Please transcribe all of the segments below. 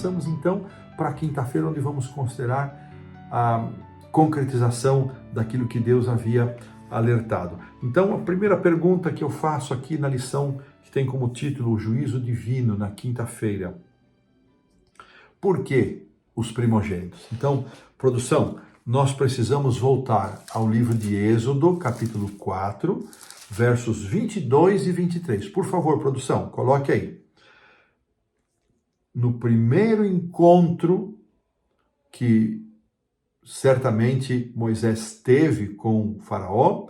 avançamos então para quinta-feira, onde vamos considerar a concretização daquilo que Deus havia alertado. Então, a primeira pergunta que eu faço aqui na lição, que tem como título o juízo divino na quinta-feira: por que os primogênitos? Então, produção, nós precisamos voltar ao livro de Êxodo, capítulo 4, versos 22 e 23. Por favor, produção, coloque aí. No primeiro encontro que certamente Moisés teve com Faraó,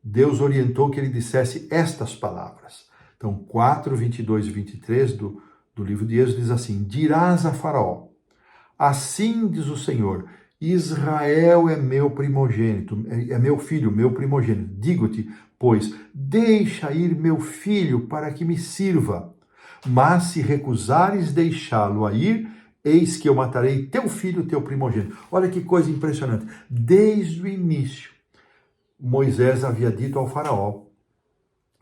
Deus orientou que ele dissesse estas palavras. Então, 4, 22 e 23 do livro de Êxodo diz assim: dirás a Faraó, assim diz o Senhor, Israel é meu primogênito, é meu filho, meu primogênito. Digo-te, pois, deixa ir meu filho para que me sirva. Mas se recusares deixá-lo a ir, eis que eu matarei teu filho, teu primogênito. Olha que coisa impressionante. Desde o início, Moisés havia dito ao Faraó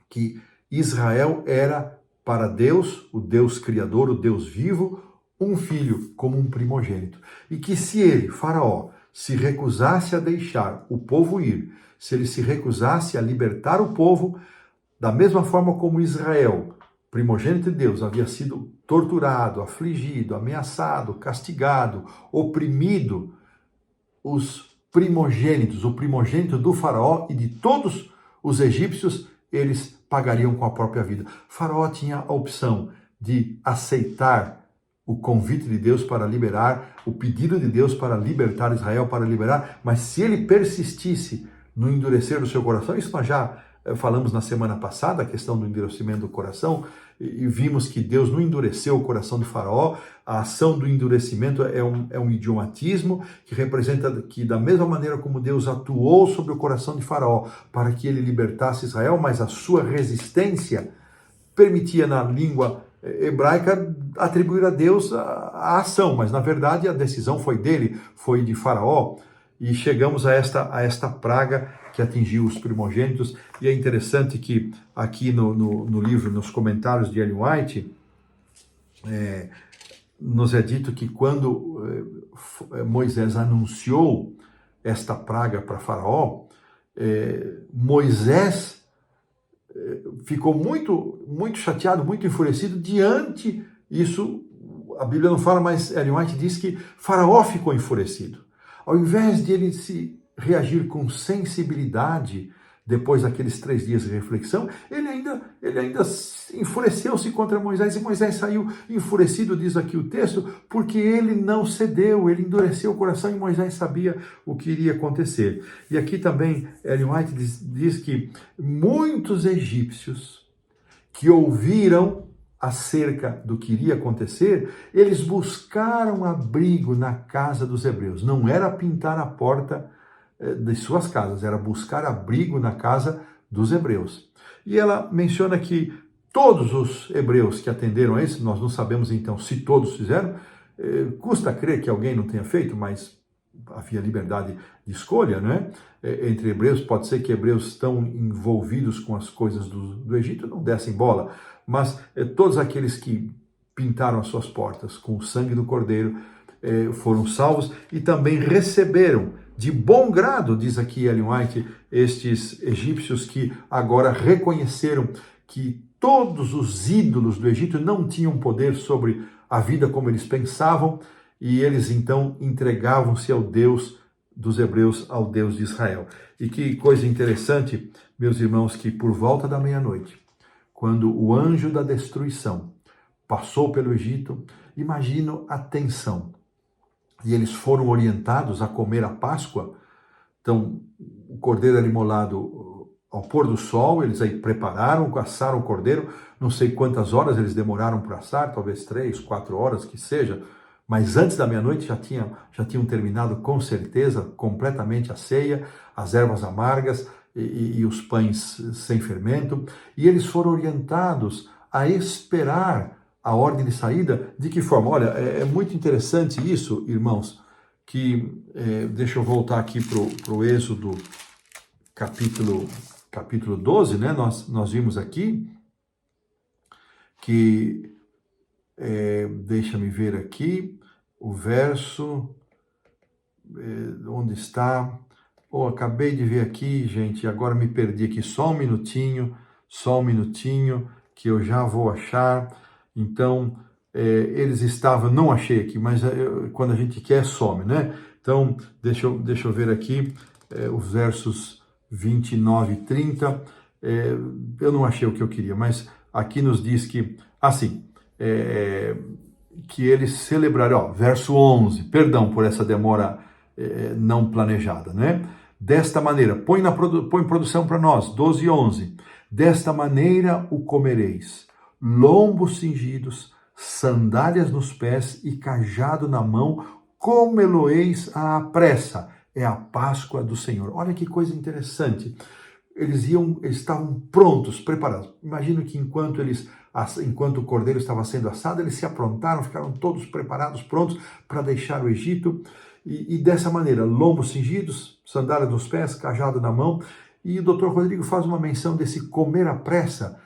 que Israel era para Deus, o Deus criador, o Deus vivo, um filho como um primogênito. E que se ele, Faraó, se recusasse a deixar o povo ir, se ele se recusasse a libertar o povo, da mesma forma como Israel, primogênito de Deus, havia sido torturado, afligido, ameaçado, castigado, oprimido, os primogênitos, o primogênito do Faraó e de todos os egípcios, eles pagariam com a própria vida. Faraó tinha a opção de aceitar o convite de Deus para liberar, o pedido de Deus para libertar Israel, para liberar, mas se ele persistisse no endurecer do seu coração, isso nós já falamos na semana passada, a questão do endurecimento do coração, e vimos que Deus não endureceu o coração de Faraó. A ação do endurecimento é um idiomatismo que representa que, da mesma maneira como Deus atuou sobre o coração de Faraó para que ele libertasse Israel, mas a sua resistência permitia na língua hebraica atribuir a Deus a ação, mas na verdade a decisão foi dele, foi de Faraó, e chegamos a esta praga que atingiu os primogênitos. E é interessante que aqui no livro, nos comentários de Ellen White, nos é dito que quando Moisés anunciou esta praga para Faraó, Moisés ficou muito, muito chateado, muito enfurecido diante isso. A Bíblia não fala, mas Ellen White diz que Faraó ficou enfurecido. Ao invés de ele se reagir com sensibilidade, depois daqueles 3 dias de reflexão, ele ainda enfureceu-se contra Moisés, e Moisés saiu enfurecido, diz aqui o texto, porque ele não cedeu, ele endureceu o coração, e Moisés sabia o que iria acontecer. E aqui também Ellen White diz que muitos egípcios que ouviram acerca do que iria acontecer, eles buscaram abrigo na casa dos hebreus. Não era pintar a porta de suas casas, era buscar abrigo na casa dos hebreus. E ela menciona que todos os hebreus que atenderam a isso, nós não sabemos então se todos fizeram, custa crer que alguém não tenha feito, mas havia liberdade de escolha, né? Entre hebreus, pode ser que hebreus estão envolvidos com as coisas do Egito, não dessem bola, mas todos aqueles que pintaram as suas portas com o sangue do Cordeiro foram salvos e também receberam de bom grado, diz aqui Ellen White, estes egípcios que agora reconheceram que todos os ídolos do Egito não tinham poder sobre a vida como eles pensavam, e eles então entregavam-se ao Deus dos hebreus, ao Deus de Israel. E que coisa interessante, meus irmãos, que por volta da meia-noite, quando o anjo da destruição passou pelo Egito, imagino a tensão. E eles foram orientados a comer a Páscoa. Então, o cordeiro era imolado ao pôr do sol, eles aí prepararam, assaram o cordeiro, não sei quantas horas eles demoraram para assar, talvez 3, 4 horas que seja, mas antes da meia-noite já tinham terminado com certeza completamente a ceia, as ervas amargas e os pães sem fermento, e eles foram orientados a esperar a ordem de saída. De que forma? Olha, é muito interessante isso, irmãos, que deixa eu voltar aqui para o Êxodo capítulo 12, né? Nós vimos aqui que Deixa-me ver aqui o verso, onde está? Acabei de ver aqui, gente, agora me perdi aqui, só um minutinho, que eu já vou achar. Então, eles estavam, não achei aqui, mas quando a gente quer, some, né? Então, deixa eu ver aqui, os versos 29 e 30, eu não achei o que eu queria, mas aqui nos diz que, assim, que eles celebraram, verso 11, perdão por essa demora não planejada, né? Desta maneira, põe em produção para nós, 12 e 11. Desta maneira o comereis, lombos cingidos, sandálias nos pés e cajado na mão, comê-lo-eis à pressa. É a Páscoa do Senhor. Olha que coisa interessante. Eles estavam prontos, preparados. Imagino que enquanto o cordeiro estava sendo assado, eles se aprontaram, ficaram todos preparados, prontos para deixar o Egito. E dessa maneira, lombos cingidos, sandália nos pés, cajado na mão. E o Dr. Rodrigo faz uma menção desse comer à pressa.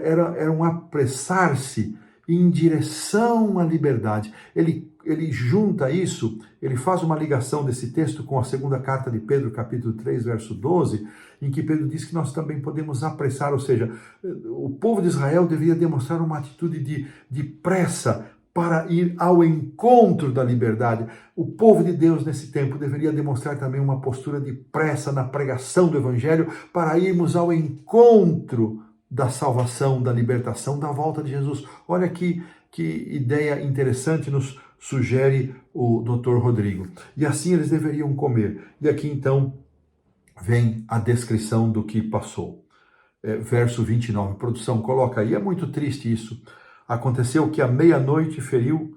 Era um apressar-se em direção à liberdade. Ele junta isso, ele faz uma ligação desse texto com a segunda carta de Pedro, capítulo 3, verso 12, em que Pedro diz que nós também podemos apressar, ou seja, o povo de Israel deveria demonstrar uma atitude de pressa para ir ao encontro da liberdade. O povo de Deus nesse tempo deveria demonstrar também uma postura de pressa na pregação do Evangelho para irmos ao encontro da salvação, da libertação, da volta de Jesus. Olha que ideia interessante nos sugere o Dr. Rodrigo. E assim eles deveriam comer. E aqui então vem a descrição do que passou. Verso 29, produção, coloca aí, é muito triste isso. Aconteceu que à meia-noite feriu,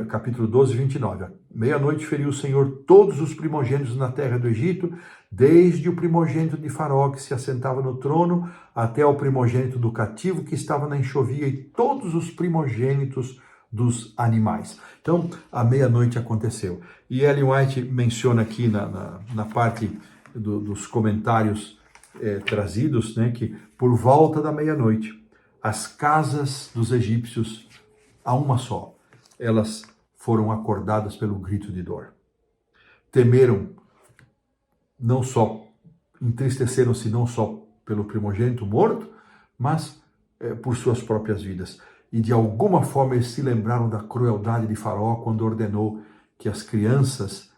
capítulo 12, 29, à meia-noite feriu o Senhor todos os primogênitos na terra do Egito, desde o primogênito de Faraó que se assentava no trono, até o primogênito do cativo que estava na enxovia e todos os primogênitos dos animais. Então, à meia-noite aconteceu. E Ellen White menciona aqui na parte dos comentários trazidos, né, que por volta da meia-noite, as casas dos egípcios, a uma só, elas foram acordadas pelo grito de dor. Temeram, não só, entristeceram-se não só pelo primogênito morto, mas por suas próprias vidas. E de alguma forma eles se lembraram da crueldade de Faraó quando ordenou que as crianças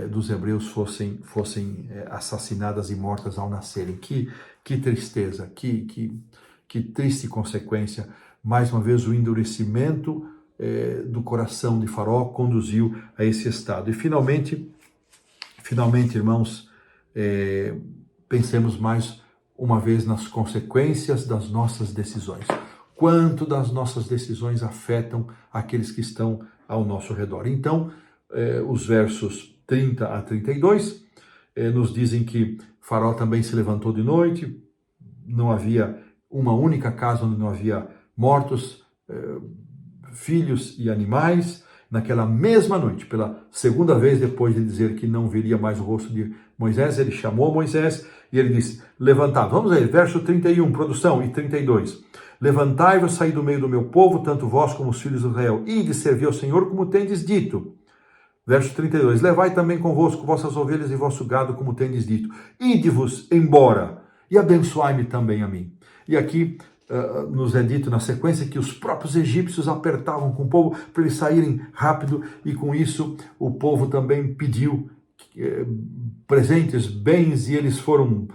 dos hebreus fossem assassinadas e mortas ao nascerem. Que tristeza, que triste consequência. Mais uma vez, o endurecimento do coração de Faraó conduziu a esse estado. E finalmente, irmãos, pensemos mais uma vez nas consequências das nossas decisões. Quanto das nossas decisões afetam aqueles que estão ao nosso redor. Então, os versos 30 a 32 nos dizem que Faraó também se levantou de noite, não havia uma única casa onde não havia mortos, filhos e animais. Naquela mesma noite, pela segunda vez depois de dizer que não veria mais o rosto de Moisés, ele chamou Moisés e ele disse, levantai, vamos aí, verso 31, produção, e 32. Levantai-vos, saí do meio do meu povo, tanto vós como os filhos de Israel, e de servir ao Senhor como tendes dito. Verso 32, levai também convosco vossas ovelhas e vosso gado, como tendes dito. Ide-vos embora, e abençoai-me também a mim. E aqui nos é dito na sequência que os próprios egípcios apertavam com o povo para eles saírem rápido, e com isso o povo também pediu presentes, bens, e eles foram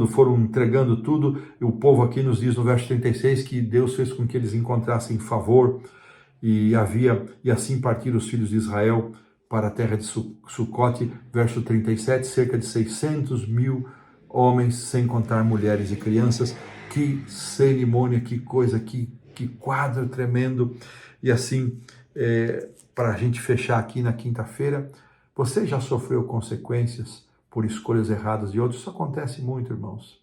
foram entregando tudo. E o povo aqui nos diz no verso 36 que Deus fez com que eles encontrassem favor, e assim partiram os filhos de Israel para a terra de Sucote. Verso 37, cerca de 600.000 homens, sem contar mulheres e crianças. Que cerimônia, que coisa, que quadro tremendo. E assim, para a gente fechar aqui na quinta-feira, você já sofreu consequências por escolhas erradas de outros? Isso acontece muito, irmãos.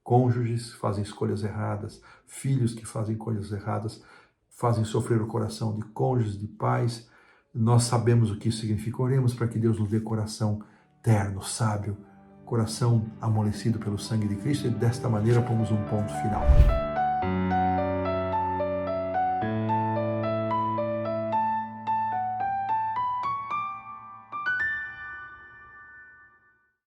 Cônjuges que fazem escolhas erradas, filhos que fazem escolhas erradas, fazem sofrer o coração de cônjuges, de pais. Nós sabemos o que isso significa. Oremos para que Deus nos dê coração terno, sábio, coração amolecido pelo sangue de Cristo, e desta maneira pomos um ponto final.